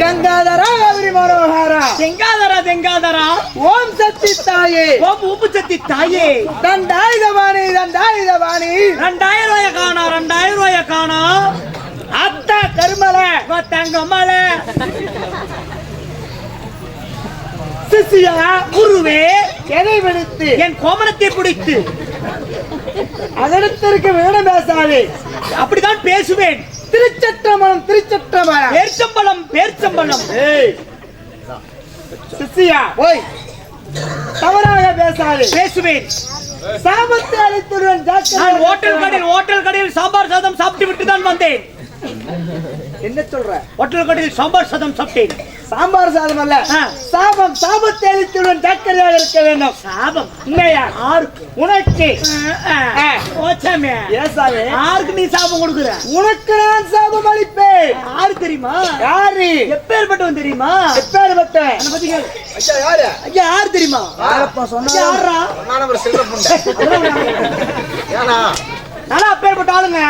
गंगाधरा मनोहरा गंगाधरा ओम सती ताये ओम उप सती ताये दंडायुधवाणी 2000 ரூபாய் காணா अत्ता कर्मले तंगमले சிசியா குருவே எதை விடுத்து என் கோமணத்தை பிடித்து அதனத்திற்கு வேணும் பேசாதே அப்படிதான் பேசுவேன் திருச்சற்றம்பலம் பேர்ச்சம்பலம் ஏய் சிசியா ஓய் தவறாக பேசாதே பேசுவேன் சாபத்தை அளித்துடன் நான் ஹோட்டல் கடையில் சாம்பார் சாதம் சாப்பிட்டு விட்டு தான் வந்தேன் என்ன சொல்ற ஹோட்டல் கடையில் சாம்பார் சாதம் சாப்பிட்டேன் சாம்பார் சாதம் அல்ல சாபம் சாபத்தை அளித்துடன் ஜாக்கிரதையாக இருக்க வேண்டும் சாபம் உண்மையா யாருக்கு உனக்கு ஓச்சாமே ஏசாவே யாருக்கு நீ சாபம் கொடுக்குற உனக்கு நான் சாபம் அளிப்பேன் யாரு தெரியுமா யாரு எப்பேற்பட்டவன் தெரியுமா எப்பேற்பட்டவன் என்ன பத்தி கேளு ஐயா யாரு ஐயா யாரு தெரியுமா யாரப்பா சொன்னா யாரா நானே ஒரு சில்வர் புண்டை ஏனா நல்லா அப்பேற்பட்ட ஆளுங்க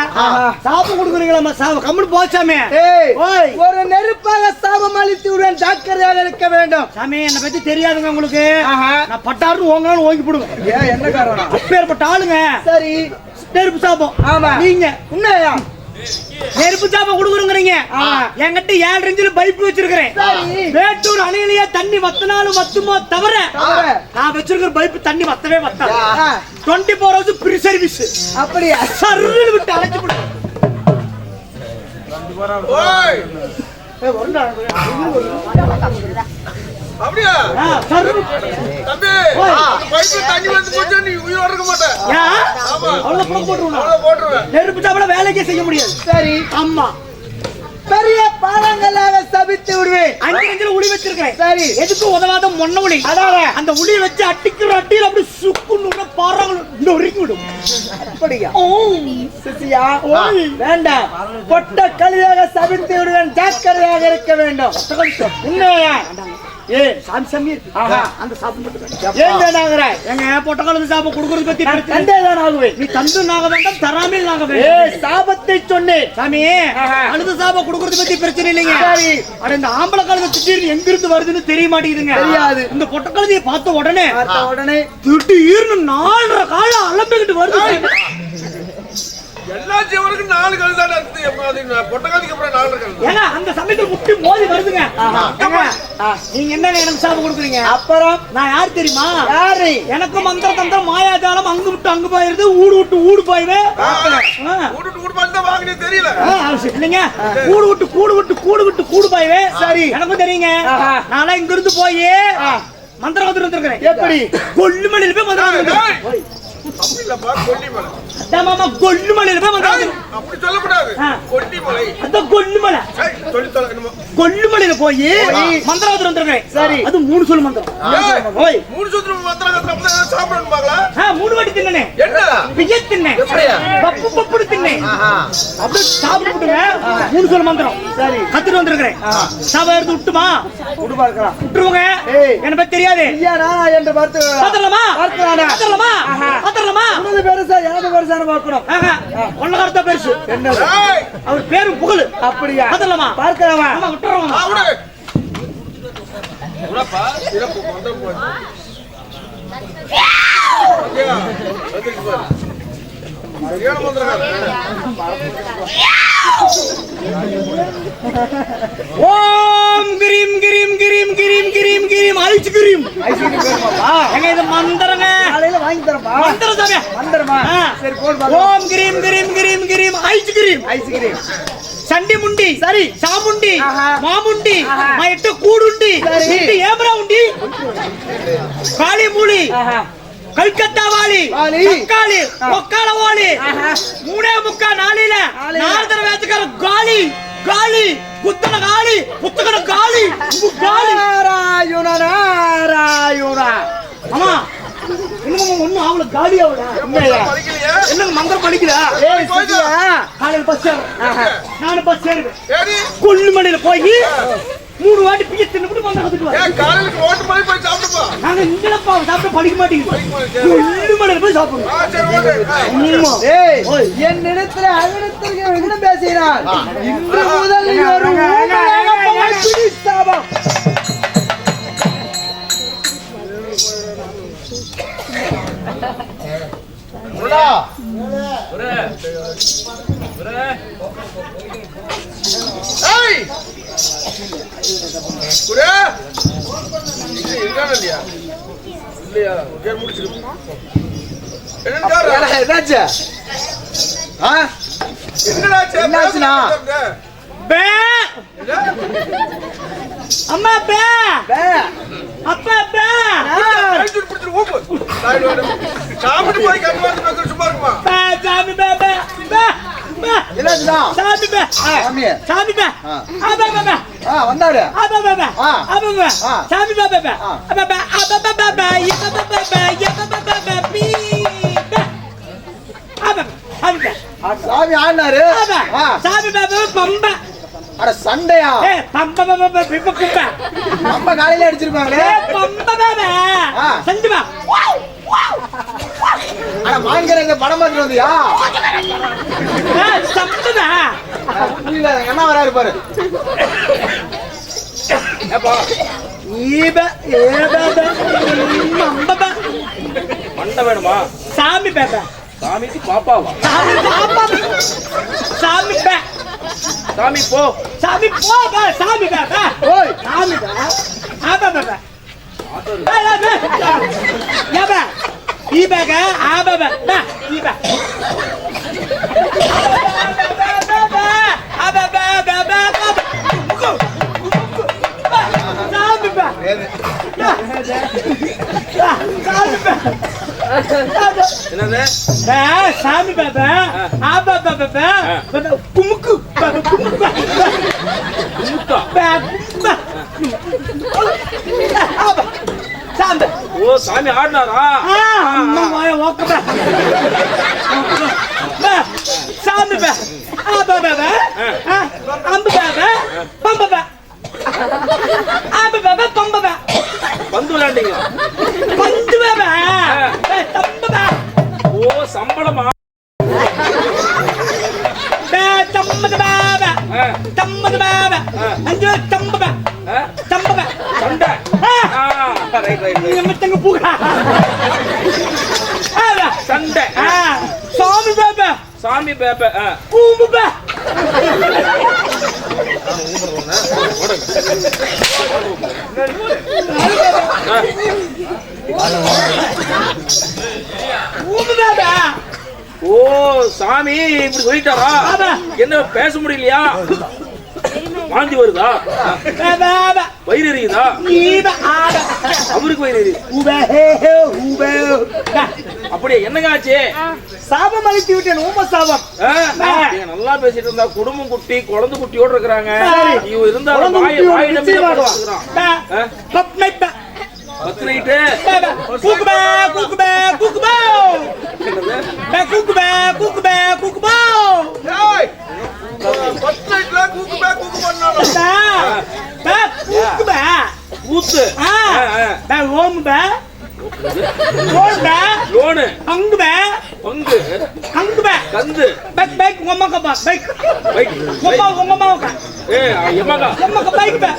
சாபம் கொடுக்குறீங்களா சாபம் கம்முனு போச்சாமே ஓய் ஒரு நெருப்பாக சாபம் அளித்துடன் ஜாக்கிரதையாக இருக்க வேண்டும் சாமி என்ன பத்தி தெரியாதுங்க உங்களுக்கு நான் பட்டாருன்னு ஓங்கன்னு ஓங்கி போடுவேன் ஏன் என்ன காரணம் அப்பேற்பட்ட ஆளுங்க சரி நெருப்பு சாபம் ஆமா நீங்க உண்மையா நெருப்பு சாபம் கொடுக்குறீங்க என்கிட்ட 7 இன்ச்சில் பைப் வச்சிருக்கிறேன் வேட்டூர் அணையிலேயே தண்ணி வத்தினாலும் வத்துமோ தவிர நான் வச்சிருக்கிற பைப் தண்ணி வத்தவே வத்தாது 24 hours ஃப்ரீ சர்வீஸ் அப்படியா சர்ன்னு விட்டு அழைச்சு விடு ஓய் அப்படியே தம்பி பைப் தண்ணி வந்து போச்சு நீ உயிரோட இருக்க மாட்டே ஆமா அவ்வளவு போட்டுருவேன் நெருப்பு சாபம் வேலைக்கே செய்ய முடியாது சரி அம்மா பெரிய பாலங்களாக சபித்து விடுவேன் 5 இன்ச்சில் உளி வச்சிருக்கிறேன் சரி எதுக்கு உதவாத மொன்ன உளி அந்த உளி வச்சு அட்டிக்கிற அட்டியில் அப்படி சுக்குன்னு பாறாங்க நொறுக்கி விடும் அப்படியா சிசியா வேண்டாம் பொட்ட கலியாக சபித்து விடுவேன் ஜாக்கிரதையாக இருக்க வேண்டும் உண்மையா அந்த சாப்பிட்டு நீ தந்து நாக வேண்டாம் தராமல் நாக வேண்டாம் சாபத்தை சொன்னேன் சாமி அழுது சாபம் கொடுக்கறது பத்தி பிரச்சனை இல்லைங்க இந்த ஆம்பளை கழுதை திடீர்னு எங்க இருந்து வருதுன்னு தெரிய மாட்டேங்குதுங்க தெரியாது இந்த பொட்ட கழுதையை பார்த்த உடனே திடீர்னு 4.5 காலம் அலம்பிக்கிட்டு வருது எல்லா ஜீவனுக்கும் 4 கல் தான் இருக்குது பொட்டகாதிக்கு அப்புறம் 4 கல் ஏங்க அந்த சமயத்துல முட்டி மோதி வருதுங்க நீங்க என்ன எனக்கு சாபம் கொடுக்குறீங்க அப்புறம் நான் யார் தெரியுமா யாரு எனக்கு மந்திர தந்திரம் மாயாஜாலம் அங்கு விட்டு அங்கு போயிருது ஊடு விட்டு ஊடு போய்வே ஊடு பார்த்தா வாங்கினே தெரியல இல்லைங்க கூடு விட்டு கூடு போய்வே சரி எனக்கும் தெரியுங்க நாளா இங்க இருந்து போய் மந்திரம் வந்து இருந்திருக்கிறேன் எப்படி கொல்லுமலையில போய் மந்திரம் அப்படில்லப்பா கொல்லிமலை அதான் மாமா கொல்லுமலையில போய் மந்திரம் அப்படி சொல்லக்கூடாது கொல்லிமலை அதான் கொல்லுமலை கொல்லுமலையில போய் மந்திரம் வந்து இருந்திருக்கிறேன் சரி அது 3 சொல் மந்திரம் ஓய் 3 சொல் மந்திரம் அப்படி சாப்பிடணும் பாங்களா 3 வாட்டி தின்னனே என்ன பிய தின்னே எப்படியா பப்பு தின்னே அப்படியே சாப்பிட்டுங்க 3 சொல் மந்திரம் சரி கத்திட்டு வந்திருக்கிறேன் சாபம் எடுத்து விட்டுமா விட்டு பார்க்கலாம் விட்டுருங்க என்ன பத்தி தெரியாது ஐயா நானா என்று பார்த்து பார்த்தறலாமா உனது பெருசா எனக்கு பெருசான பார்க்கணும் ஒன்ன கருத்தா பெருசு என்னது அவர் பேரு புகழ் அப்படியா பார்த்தறலாமா பார்க்கலாமா ஆமா விட்டுறோம் உனப்பா சிறப்பு மந்திரம் போடு ஓகேயா வந்துச்சு பாரு சரியான மந்திரம் ஓம் கிரீம் கிரீம் கிரீம் கிரீம் கிரீம் கிரீம் ஐஸ் கிரீம் எங்க இது மந்திரங்க காலையில வாங்கி தரப்பா மந்திரம் சாமி மந்திரமா சரி போடு ஓம் கிரீம் கிரீம் கிரீம் கிரீம் ஐஸ் கிரீம் சண்டி முண்டி சரி சாமுண்டி மாமுண்டி எட்டு கூடுண்டி எட்டு ஏமரா உண்டி காளி மூலி கல்கத்தா வாலி தக்காளி ஒக்கால வாலி 3.3 நாளில 4 தடவை வேத்துக்கார காளி காளி புத்தன காளி புத்தகன காளி காளி நாராயணா அம்மா இன்னும் ஒண்ணு அவள காளி அவள என்ன மந்திரம் படிக்கல காலையில பஸ் நானும் பஸ் ஏறுவேன் கொல்லுமலையில போய் 3 வாட்டி பிய தின்னுட்டு மந்திரம் கத்துட்டு காலையில ஓட்டு போய் சாப்பிட்டு நாங்க இங்கலப்பா சாப்பிட்டு படிக்க மாட்டீங்க ரெண்டு மணி போய் சாப்பிடுவோம் என் இடத்துல அகடத்திற்கு பேசுகிறார் இன்று முதல் ஒரு சாபம் அம்மா பே அப்பா பே சாப்பிட்டு போய் கட்டு வந்து சும்மா இருக்குமா சாமி பே பே சாமி பே சாமி பே வந்தாரு சாமி பே சாமி ஆடினாரு சாமி பே பம்ப அட சண்டையா பம்ப நம்ம காலையில அடிச்சிருப்பாங்களே சண்டுமா அட மாங்கர இந்த படம் பார்த்துட்டு வந்தியா சம்பதா என்ன வராரு பாரு மண்டை வேணுமா சாமி பேப்ப சாமிக்கு பாப்பாவா சாமி பே சாமி போ சாமி போ சாமி பேப்ப ஓய் சாமி பே ஆபா பேப்ப யாபா ஈபக ஆபா பே ஈபா ஆபா பே சாமி பே என்னது சாமி பாபா ஆபா பாபா குமுக்கு சாமி ஓ சாமி ஆடினாரா சாமி பா ஆபா பாபா அம்பு பாபா பம்பா ஆபா பாபா பம்பா பந்து விளையாண்டீங்க பந்து பாபா தம்பா ஓ சம்பளமா தம்மது பாபா தம்மது பாபா அஞ்சு தம்பா தம்பா சண்டை ரைட் ரைட் நம்மத்தங்க பூகா சண்டை சாமி பாபா சாமி பேப்ப கூம்பா ஓ சாமி இப்படி சொல்லிட்டாரா என்ன பேச முடியலையா வாந்தி வருதா வயிறு எரியுதா அவருக்கு வயிறு எரியுது அப்படியே என்னங்க ஆச்சு சாபம் அளித்து விட்டேன் ஊம சாபம் நீங்க நல்லா பேசிட்டு இருந்தா குடும்பம் குட்டி குழந்தை குட்டியோட இருக்கிறாங்க நீ இருந்தாலும் வாய் நம்பி பத்து நைட்டு கூக்குபா கூக்குபா கூக்குபா கூக்குபா கூக்குபா கூக்குபா பத்து நைட்ல கூக்குபா கூக்கு பண்ணாலும் கூக்குபா ஊத்து ஓம்பா ஓம்பா லோனு அங்குபா பங்கு அங்குபா கந்து பைக் பைக் உம்மக்கபா பைக் பைக் உம்மக்கா எம்மகா உம்மக்கா பைக் பா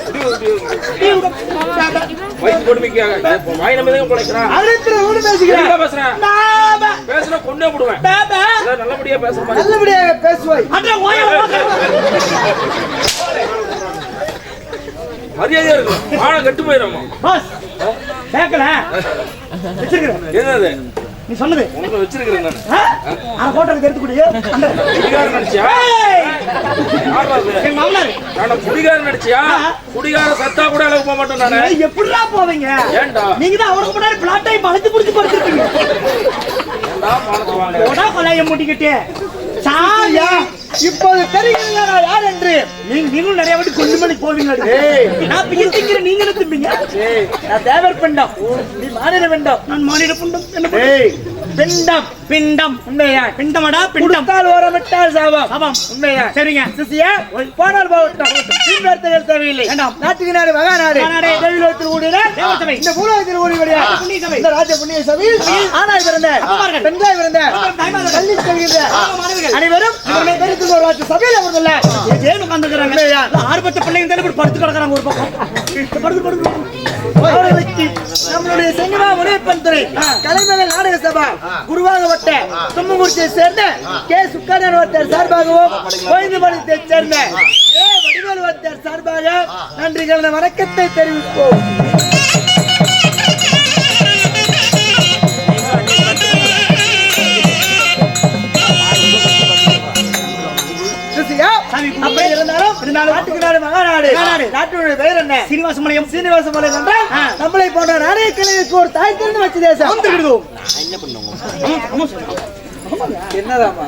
வயிற்று கொடுமைக்காக வாய் நம்பி பிழைக்கிறான் பேசுறேன் பேசுற கொண்டே போடுவேன் நல்லபடியா பேசுற மாதிரி நல்லபடியாக பேசுவாய் மரியாதையா இருக்கும் ஆனா கட்டு போயிடும் கேட்கல வச்சிருக்கிறேன் என்னது நீ சொன்னது உனக்கு வச்சிருக்கிறேன் நான் போட்டோக்கு எடுத்து குடியோ குடிகாரன் நடிச்சியா குடிகாரன் நடிச்சியா குடிகார சத்தா கூட அளவு போக மாட்டேன் நானு எப்படிடா போவீங்க ஏன்டா நீங்க தான் அவனுக்கு முன்னாடி பிளாட்டை பழத்து புடிச்சு படுத்துருக்கீங்க கொலைய முடிக்கிட்டு சாயா இப்போது தெரியுங்களா யார் என்று நீங்களும் நிறைய வாட்டி கொஞ்சம் மணி போவீங்க நான் பிடிக்கிற நீங்க என்ன திம்பீங்க நான் தேவர் பெண்டம் நீ மாநில வேண்டாம் நான் மாநில புண்டம் என்ன பிண்டம் பிண்டம் உண்மையா? பிண்டமடா பிண்டம் பிண்டால் ஓரமிட்டால் சாபம் சாபம் உண்மையா? சரிங்க சிசியா போனால் போகட்டும் தீர்த்தங்கள் தேவையில்லை. வேண்டாம். நாட்டுக்கு நாடு மகாநாடு மகாநாடு. தேவிலோகத்தில் கூடிய தேவசபை. இந்த பூலோகத்தில் கூடிய புண்ணிய சபை. இந்த ராஜ புண்ணிய சபையில் ஆணாய் பிறந்த அப்பமார்கள். பெண்காய் பிறந்த தாய்மார்கள். பள்ளி செல்கின்ற மாணவிகள். அனைவரும் இவர்களை பெருத்து ஒரு ராஜ சபையில் அமர்ந்துள்ள ஏன் உட்கார்ந்துக்கிறாங்க உண்மையா? ஆர்வத்தை பிள்ளைங்க தானே இப்படி படுத்து கிடக்குறாங்க ஒரு பக்கம் படுத்து அவர்களுக்கு நம்மளுடைய செங்கமா முனைப்பன் துறை கலைமகள் நாடக சபா குருவாகப்பட்ட தும்மங்குறிச்சியை சேர்ந்த கே சுக்கானன் ஒருத்தர் சார்பாகவும் கோயந்தபாளையத்தை சேர்ந்த ஏ வடிவேல் ஒருத்தர் சார்பாக நன்றி கலந்த வணக்கத்தை தெரிவிப்போம். அப்படி இருந்தாலும் நாட்டுக்கு நாடு மகாநாடு நாட்டுடைய பெயர் என்ன? சீனிவாசமலையம் சீனிவாசமலையம் என்றால் நம்மளை போன்ற நாடக கலைஞருக்கு ஒரு தாய் திறந்து வச்சு தேசம். என்னதாமா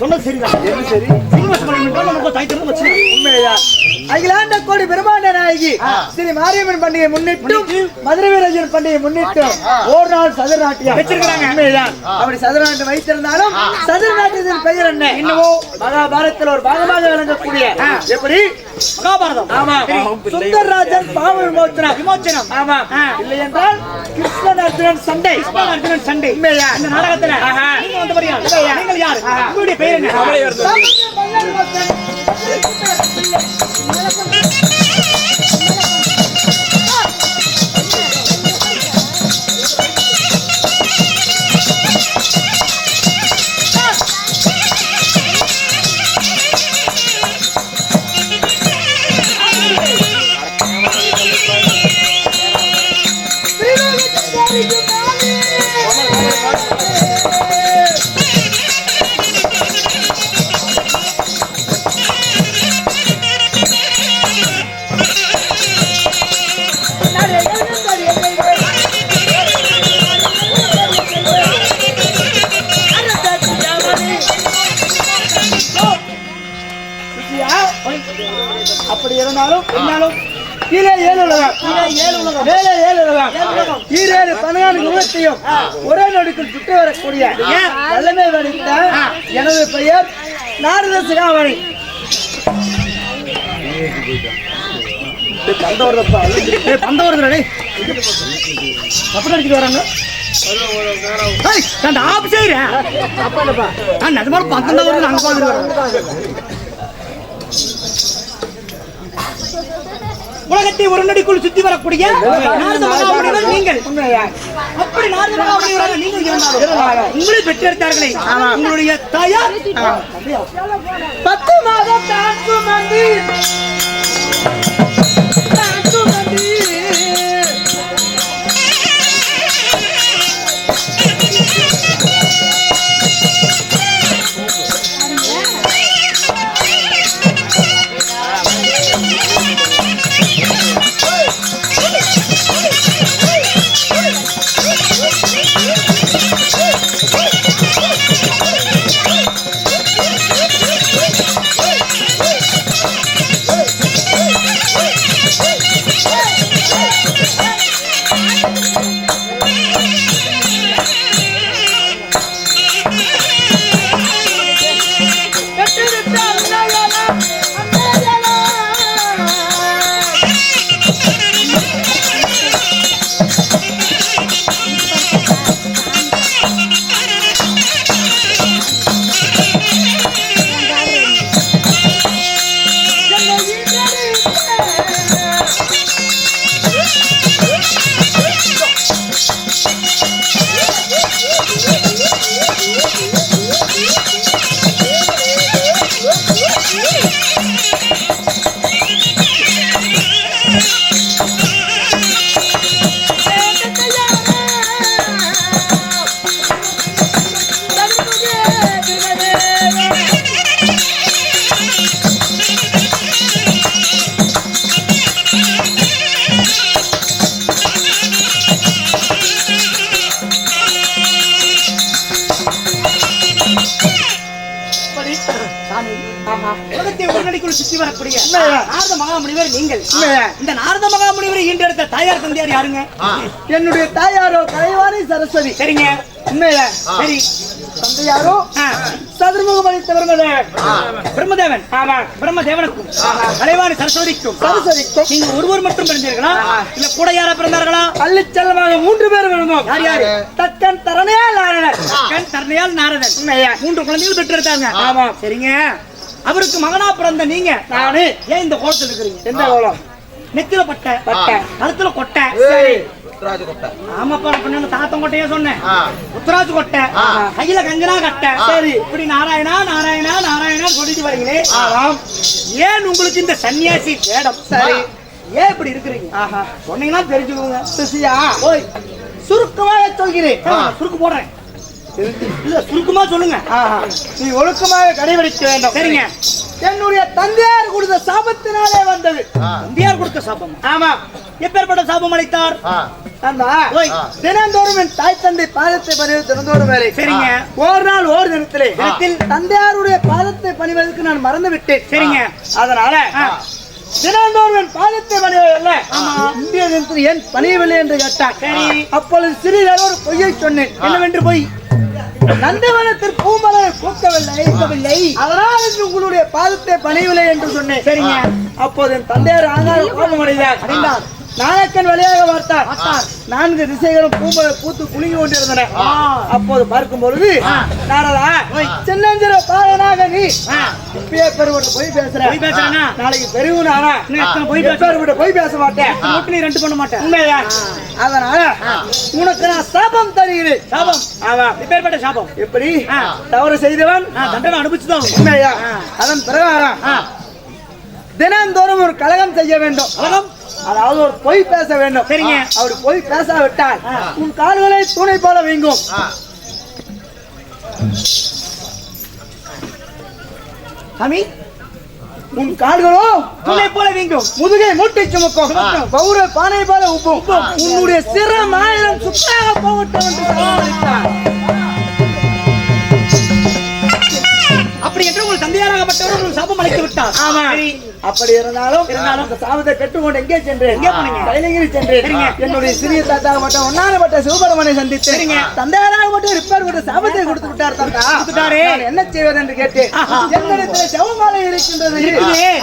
சொன்னது சரிதான். என்ன சரி? சீனிவாசமலையம் என்றால் நமக்கு தாய் திறந்து வச்சு உண்மையா? அகிலாண்ட கோடி பிரம்மாண்ட நாயகி ஸ்ரீ மாரியம்மன் பண்டிகை முன்னிட்டு மதுரை வீரஜன் பண்டிகை முன்னிட்டு ஒரு நாள் சதுர நாட்டியம் வச்சிருக்காங்க. உண்மைதான். அப்படி சதுர நாட்டியம் வைத்திருந்தாலும் சதுர நாட்டியத்தின் பெயர் என்ன? இன்னமோ மகாபாரதத்தில் ஒரு பாகமாக விளங்கக்கூடிய எப்படி மகாபாரதம். ஆமா சுந்தரராஜன் பாவ விமோச்சனம். ஆமா இல்லை என்றால் கிருஷ்ணன் அர்ஜுனன் சண்டை. அர்ஜுனன் சண்டை. உண்மையா? இந்த நாடகத்துல நீங்க வந்தபடியா? நீங்கள் யார்? உங்களுடைய பெயர் என்ன? அப்படி இருந்தாலும் கீழே 7 உலகம் மேலே 7 உலகம் ஈரேழு 14 யுகத்தையும் ஒரே நொடிக்குள் சுற்றி வரக்கூடிய வல்லமை வடித்த எனது பெயர் நாரத சிகாமணி. பந்தவரதுடே அப்படி அடிச்சுட்டு வராங்க. ஆப் செய்யறேன் அது மாதிரி 19 வருது அங்க பாத்துட்டு வரேன். உலகத்தை ஒரு நொடிக்குள் சுத்தி வரக்கூடிய நாரத மகாமுனிவர் நீங்கள். அப்படி நாரத மகாமுனிவராக நீங்கள் இருந்தாலும் உங்களை பெற்றெடுத்தார்களே உங்களுடைய தாயார் 10 மாதம் தான் சுமந்து உலகத்தை ஒரு நொடிக்குள் சுற்றி வரக்கூடிய நாரத மகாமுனிவர் நீங்கள். இந்த நாரத மகாமுனிவரை ஈண்டெடுத்த தாயார் தந்தையார் யாருங்க? என்னுடைய தாயாரோ கலைவாணி சரஸ்வதி. சரிங்க. உண்மையில சரி. தந்தையாரோ சதுர்முகம் அளித்த பிரம்மதேவன். ஆமா, பிரம்மதேவனுக்கும் கலைவாணி சரஸ்வதிக்கும் நீங்க ஒருவர் மட்டும் பிறந்தீர்களா இல்ல கூட யாரா பிறந்தார்களா? பள்ளி செல்லமாக 3 பேர் வேணுமோ. யார் யாரு? தக்கன் தரணையால் நாரதன். தக்கன் தரணையால் நாரதன். உண்மையா? 3 குழந்தைகள் பெற்றெடுத்தாங்க. ஆமா. சரிங்க. அவருக்கு மகனா பிறந்த நீங்க நானு ஏன் இந்த கோலத்தில் இருக்கிறீங்க? எந்த கோலம்? நெத்தில பட்டை, கழுத்துல கொட்டை. ஆமாப்பா, தாத்தம் கொட்டையே சொன்னேன். உத்தராஜ் கொட்டை, கையில கஞ்சனா கட்டை. சரி, இப்படி நாராயணா நாராயணா நாராயணா சொல்லிட்டு வரீங்களே, ஏன் உங்களுக்கு இந்த சன்னியாசி வேடம்? சரி, ஏன் இப்படி இருக்கிறீங்க? சொன்னீங்கன்னா தெரிஞ்சுக்கோங்க. சிசியா, ஓய் சுருக்கமாக சொல்கிறேன். சுருக்கு போடுறேன். இல்ல, சுருக்கமா சொல்லுங்க. நீ ஒழுக்கமாக கடைபிடிக்க வேண்டும். சரிங்க. என்னுடைய தந்தையார் கொடுத்த சாபத்தினாலே வந்தது. தந்தையார் கொடுத்த சாபம்? ஆமா. எப்பேற்பட்ட சாபம் அளித்தார்? தினந்தோறும் என் தாய் தந்தை பாதத்தை பணிவது தினந்தோறும் வேலை. சரிங்க. ஒரு நாள் ஒரு தினத்தில் தந்தையாருடைய பாதத்தை பணிவதற்கு நான் மறந்து விட்டேன். சரிங்க. அதனால தினந்தோறும் என் பாதத்தை பணிவதில்ல, இந்திய தினத்தில் ஏன் பணியவில்லை என்று கேட்டார். சரி. அப்பொழுது சிறிதளவு ஒரு பொய்யை சொன்னேன். என்னவென்று போய் நந்தவனத்தில் பூமலர் பூக்கவில்லை, அதனால் உங்களுடைய பாதத்தை பணியவில்லை என்று சொன்னேன். சரிங்க. அப்போது என் தந்தையார் ஆங்கார கோபம் அடைந்தார். நாயக்கன் வழியாக பார்த்தார். 4 திசைகளும் பூமலர் பூத்து குலுங்கி கொண்டிருந்தன. அப்போது பார்க்கும் பொழுது, நாரதா, சின்னஞ்சிற பாலனாக நீ இப்பயே பெருவிட்டு போய் பேசுறேன். நாளைக்கு பெருகுனானா போய் பேச மாட்டேன். 2 பண்ண மாட்டேன். உண்மையா? அதனால உனக்கு நான் சாபம் தருகிறேன். சாபம்? எப்பேற்பட்ட சாபம்? எப்படி? தவறு செய்தவன் தண்டனை அனுபவிச்சுதான். உண்மையா? அதன் பிரகாரம் தினந்தோறும் ஒரு கலகம் செய்ய வேண்டும். கலகம்? அதாவது ஒரு பொய் பேச வேண்டும். சரிங்க. அவர் பொய் பேசாவிட்டால் உன் கால்களை தூணை போல வீங்கும். சாமி, உன் கால்களோ தூணை போல வீங்கும். முதுகை மூட்டை சுமக்கும். பௌர பானை போல உப்பும். உன்னுடைய சிரம் 1000 சுற்றாக போகட்டும் என்று சவாலிட்டார். அப்படி என்று உங்கள் தந்தையாராகப்பட்டவர் ஒரு சாபம் அளித்து விட்டார். ஆமா. அப்படி இருந்தாலும் அந்த சாபத்தை கட்டுக்கொண்டு எங்கே சென்றேன்? எங்கே போனீங்க? கைலகிரி சென்றேன். என்னுடைய சிறிய தாத்தாக மட்டும் ஒன்னானப்பட்ட சிவபெருமனை சந்தித்தேன். தந்தையாராக மட்டும் ரிப்பேர் கொண்டு சாபத்தை கொடுத்து விட்டார். தாத்தா, என்ன செய்வது என்று கேட்டேன். என்னிடத்தில் ஜவமாலை இருக்கின்றது,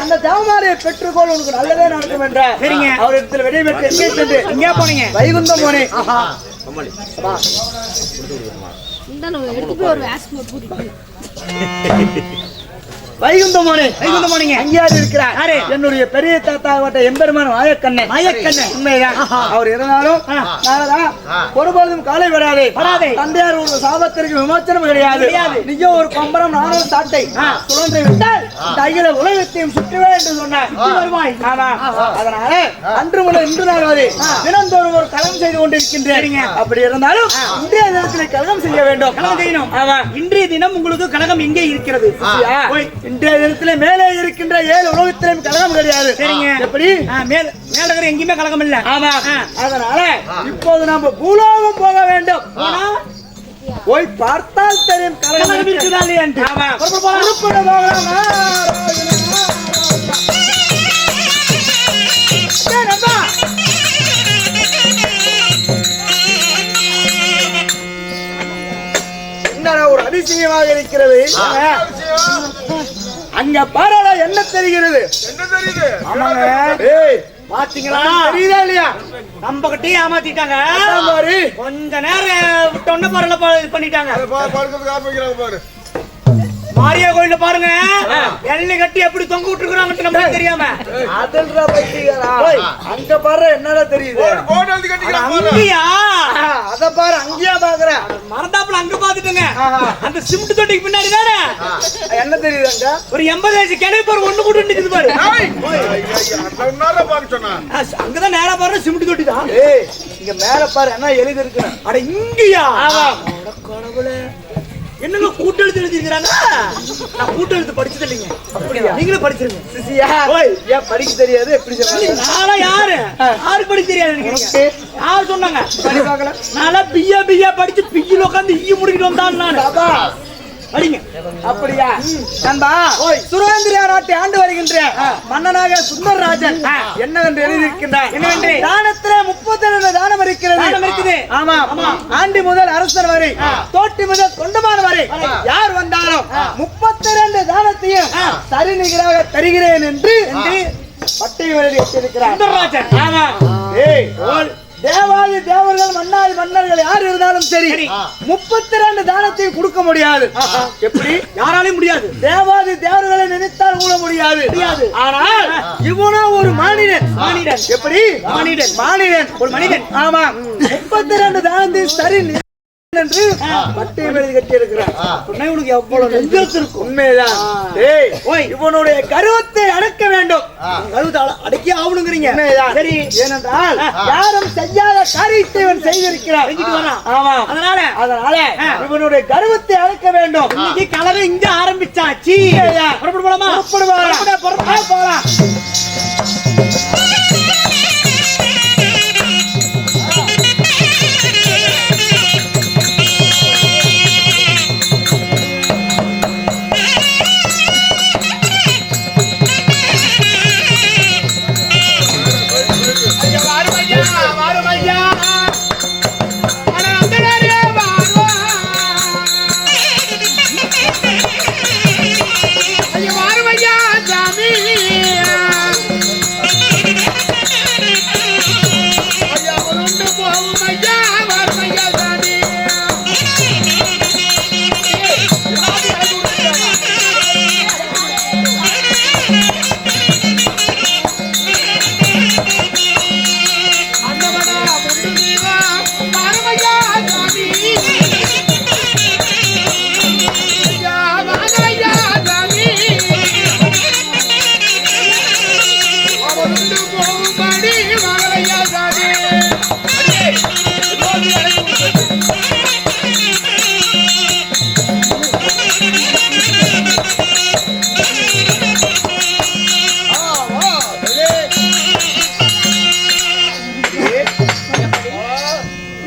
அந்த ஜவமாலையை பெற்றுக்கொள், உனக்கு நல்லதே நடக்கும் என்றார். சரிங்க. அவரிடத்தில் விடைபெற்று எங்கே சென்று எங்கே போனீங்க? வைகுந்தம் போனேன். வைகுந்தம் போனீங்க. அங்கேயாரு இருக்கிறார்? என்னுடைய பெரிய தாத்தா எம்பெருமான் மாயக்கண்ணன். உண்மைதான். அவர் இருந்தாலும் ஒருபோதும் காலை வராதே. தந்தையார் ஒரு சாபத்திற்கு விமோச்சனம் கிடையாது. நீயும் ஒரு பம்பரம், நானும் ஒரு சாட்டை சுழன்று விட்டால் இந்த அகில உலகத்தையும் சுற்றுவேன் என்று சொன்னார். அதனால அன்று முதல் இன்று நாள் வரை தினந்தோறும் ஒரு கலகம் செய்து கொண்டிருக்கின்றேன். அப்படி இருந்தாலும் இன்றைய தினத்தில் கலகம் செய்ய வேண்டும். கலகம் செய்யணும். இன்றைய தினம் உங்களுக்கு கலகம் எங்கே இருக்கிறது? இன்றைய தினத்திலே மேலே இருக்கின்ற 7 உலகத்திலும் கலகம் கிடையாது. சரிங்க. எப்படி? மேலகர் எங்கேயுமே கலகம் இல்ல. ஆமா. அதனால இப்போது நாம பூலோகம் போக வேண்டும். போய் பார்த்தால் தெரியும் கலகம் இருக்குதா இல்லையா என்று. ஒரு அதிசயமாக இருக்கிறது. அங்க பாராள என்ன தெரிகிறது? பாத்தீங்களா? தெரியுதா இல்லையா? நம்ம கிட்டே ஏமாத்திட்டாங்க. கொஞ்ச நேரம் விட்டோன்னு பரல பண்ணிட்டாங்க. மாரியா கோயில பாருங்க, எண்ணெய் கட்டி எப்படி தொங்க விட்டுருக்காங்க நமக்கு தெரியாம. அங்க பாரு என்னடா தெரியுது? அங்கயா? அத பாரு, அங்கேயா பாக்குற? மறந்தாப்புல அங்க பாத்துட்டுங்க. அந்த சிமெண்ட் தொட்டிக்கு பின்னாடி தானே என்ன தெரியுது? அங்க ஒரு 80 வயசு கிணறு பாரு, ஒண்ணு கூட நிக்குது பாரு. அங்கதான் நேரா பாரு, சிமெண்ட் தொட்டி தான். இங்க மேல பாரு என்ன எழுதி இருக்கு. அட இங்கயா? கடவுளே, என்னங்க கூட்டெழுத்து எழுதிருக்கிறாங்க. நான் கூட்டெழுத்து படிச்சது இல்லைங்க. அப்படியா? நீங்களும் படிச்சிருங்க. சிசியா, ஏன் படிக்க தெரியாது? எப்படி சொல்றீங்க? நாளா யாருக்கு படிக்க தெரியாது? யார் சொன்னாங்க? படி பார்க்கலாம். நாளா பிஏ படிச்சு பிஜில உட்காந்து ஈ முடிக்கிட்டு வந்தான் நான். படிங்க. அப்படியா? நண்பா, சுரேந்திர நாட்டை ஆண்டு வருகின்ற மன்னனாக சுந்தரராஜன் என்னவென்று எழுதியிருக்கின்றார். என்னவென்று? தானத்திலே 32 தானம் இருக்கிறது. தானம் இருக்குது. ஆமா ஆண்டி முதல் அரசர் வரை, தோட்டி முதல் தொண்டமான் வரை யார் வந்தாலும் 32 தானத்தையும் சரிநிகராக தருகிறேன் என்று பட்டை வரை எட்டிருக்கிறார். ஆமா. ஏய் தேவாதி தேவர்கள் மன்னாதி மன்னர்கள் யார் இருந்தாலும் சரி 32 தானத்தையும் கொடுக்க முடியாது. எப்படி? யாராலையும் முடியாது. தேவாதி தேவர்களை நினைத்தால் கூட முடியாது. ஆனால் இவனோ ஒரு மானிடன். எப்படி? மானிடன் ஒரு மனிதன். ஆமா 32 தானத்தையும் சரி என்று பட்டை எழுதி கட்டி இருக்கிறார். உனக்கு எவ்வளவு நெஞ்சத்து இருக்கும். உண்மைதான். இவனுடைய கருவத்தை அடக்க வேண்டும். கருவத்தை அடக்கி ஆகணுங்கிறீங்க. சரி, ஏனென்றால் யாரும் செய்யாத காரியத்தை இவன் செய்திருக்கிறார். ஆமா, அதனால இவனுடைய கருவத்தை அடக்க வேண்டும். இன்னைக்கு கலவை இங்க ஆரம்பிச்சாச்சு. புறப்பட்டு போலாமா? போலாம்.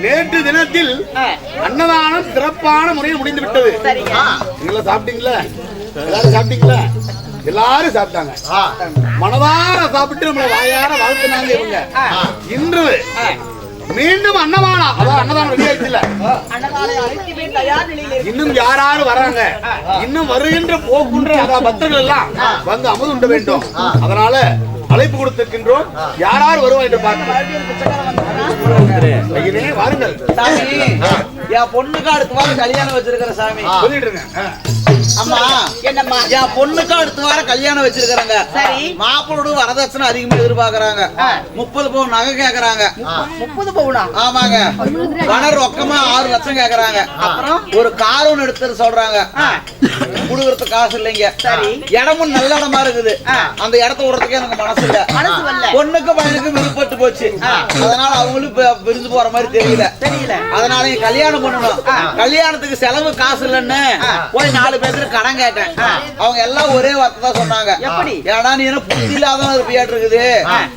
நேற்று தினத்தில் அன்னதானம் சிறப்பான முறையில் முடிந்து விட்டது. நீங்கள சாப்பிட்டீங்களா? எல்லாரும் சாப்பிட்டீங்களா? எல்லாரும் சாப்பிட்டாங்க. மனதார சாப்பிட்டு நம்மள வாயார வாழ்த்துனாங்க இவங்க. இன்று மீண்டும் அன்னதானம், அதான் அன்னதானம் ரெடி ஆயிடுச்சுல. இன்னும் யாராரு வராங்க, இன்னும் வருகின்ற போக்குன்ற பக்தர்கள் எல்லாம் வந்து அமுது உண்ட வேண்டும். அதனால அழைப்பு கொடுத்திருக்கின்றோம். யாராரு வருவா என்று பார்க்கிறேன். வாருங்கள். என் பொண்ணுக்கு அடுத்த வாரம் கல்யாணம் வச்சிருக்கிற சாமி. சொல்லிட்டு இருக்கேன். அம்மா என்னம்மா? என் பொண்ணுக்கு அடுத்த வாரம் கல்யாணம் வச்சிருக்காங்க. சரி, மாப்பிளோட வரதட்சணை அதிகமா எதிர்பார்க்கறாங்க. 30 பவுன் நகை கேக்குறாங்க. 30 பவுனா? ஆமாங்க. பண ரொக்கமா 6 லட்சம் கேக்குறாங்க. அப்புறம் ஒரு கார் ஒன்னு எடுத்து சொல்றாங்க. குடுக்குறதுக்கு காசு இல்லைங்க. சரி, இடமும் நல்ல இடமா இருக்குது. அந்த இடத்த விடுறதுக்கு எனக்கு மனசு இல்ல. பொண்ணுக்கு பையனுக்கு விருப்பப்பட்டு போச்சு. அதனால அவங்களுக்கு விருந்து போற மாதிரி தெரியல. அதனால கல்யாணம் பண்ணணும். கல்யாணத்துக்கு செலவு காசு இல்லன்னு போய் 4 பேருக்கு கடன் கேட்டேன். அவங்க எல்லாம் ஒரே வார்த்தை தான் சொன்னாங்க. எப்படி? ஏன்னா நீ என்ன புத்தி இல்லாத இருப்பியாட்டு இருக்குது.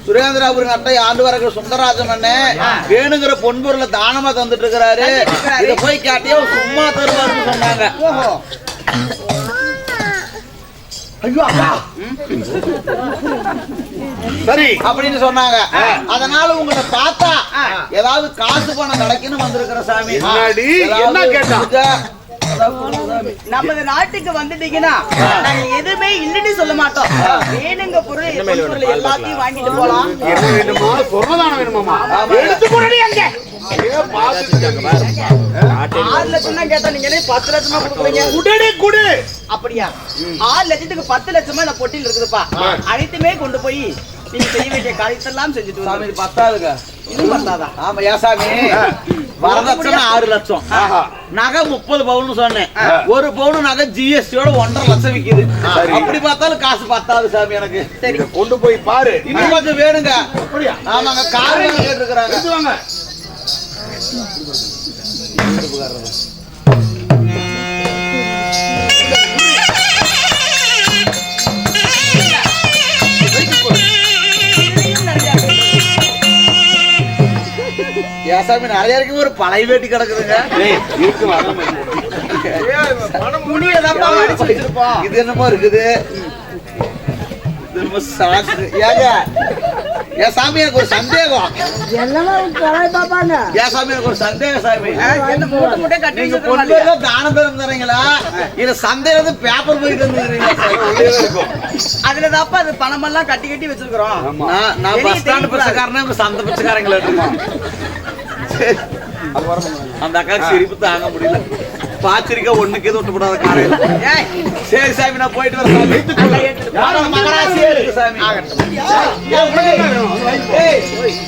சுரேந்திராபுரம் அட்டை ஆண்டு வரைக்கும் சுந்தரராஜன் அண்ணன் வேணுங்கிற பொன்பொருளை தானமா தந்துட்டு இருக்கிறாரு. இதை போய் கேட்டியா சும்மா தருவாருன்னு சொன்னாங்க. ஐயோ சரி அப்படின்னு சொன்னாங்க. அதனால உங்களை பார்த்தா ஏதாவது காசு பணம் கிடைக்குன்னு வந்திருக்கிற சாமி. என்ன கேட்டா? நமது நாட்டுக்கு வந்துட்டீங்கன்னா நாங்க எதுவுமே இல்லன்னு சொல்ல மாட்டோம். வேணுங்க பொருள் எல்லாத்தையும் வாங்கிட்டு போலாம். என்ன வேணுமா? சொர்ணதானம் வேணுமாமா? எடுத்து போறடி அங்க. 6 லட்சம் தான் கேட்டா நீங்க 10 லட்சமா கொடுக்குறீங்க. உடனே கொடு. அப்படியா? 6 லட்சத்துக்கு 10 லட்சமா இந்த பொட்டியில் இருக்குதுப்பா. அனைத்துமே கொண்டு போய் நீங்க செய்ய வேண்டிய காரியத்தெல்லாம் செஞ்சுட்டு சாமி. பத்தாதுங்க. இன்னும் பத்தாதா? ஆமா ஏன் சாமி? வரதட்சணை 6 லட்சம், நகை 30 பவுன் சொன்னேன். 1 பவுன் நகை ஜிஎஸ்டியோட 1.5 லட்சம் விக்குது. அப்படி பார்த்தாலும் காசு பத்தாது சாமி எனக்கு. சரி, கொண்டு போய் பாரு. இன்னும் கொஞ்சம் வேணுங்க. ஆமாங்க, கார் கேட்டு இருக்கிறாங்க. சாமி நிறைய இருக்கு. ஒரு பழைய வேட்டி கிடக்குதுங்க. இது என்னமோ இருக்குது. ஏங்க ஏன் சாமி எனக்கு ஒரு சந்தேகம். என்னமா கலாய் பாப்பாங்க ஏன் சாமி எனக்கு ஒரு சந்தேகம் சாமி. என்ன மூட்டை மூட்டை கட்டி நீங்க வச்சிருக்க பொண்ணு மாட்டீங்க? தானம் தரம் தரீங்களா இல்ல சந்தையில இருந்து பேப்பர் போயிட்டு வந்துருக்கீங்களா? அதுல தாப்பா அது பணமெல்லாம் கட்டி கட்டி வச்சிருக்கிறோம். நான் பஸ் ஸ்டாண்ட் பிச்சைக்காரனே உங்க சந்தை பிச்சைக்காரங்களா இருக்குமா? அந்த அக்காக்கு சிரிப்பு தாங்க முடியல. பாத்திரிக்கா ஒண்ணுக்கு விட்டு போடாத காலையில. சரி சாமி நான் போயிட்டு வரேன். மகராசியே இருக்கு சாமி.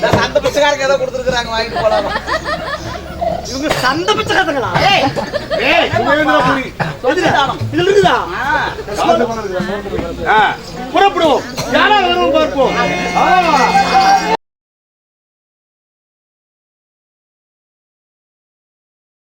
நான் சந்தை பிச்சைக்காரங்க ஏதோ கொடுத்துருக்காங்க வாங்கிட்டு போலாம். இவங்க சந்த பிச்சைக்காரங்களா? இதுல இருக்குதா புறப்படுவோம். யாரா வருவோம் பார்ப்போம்.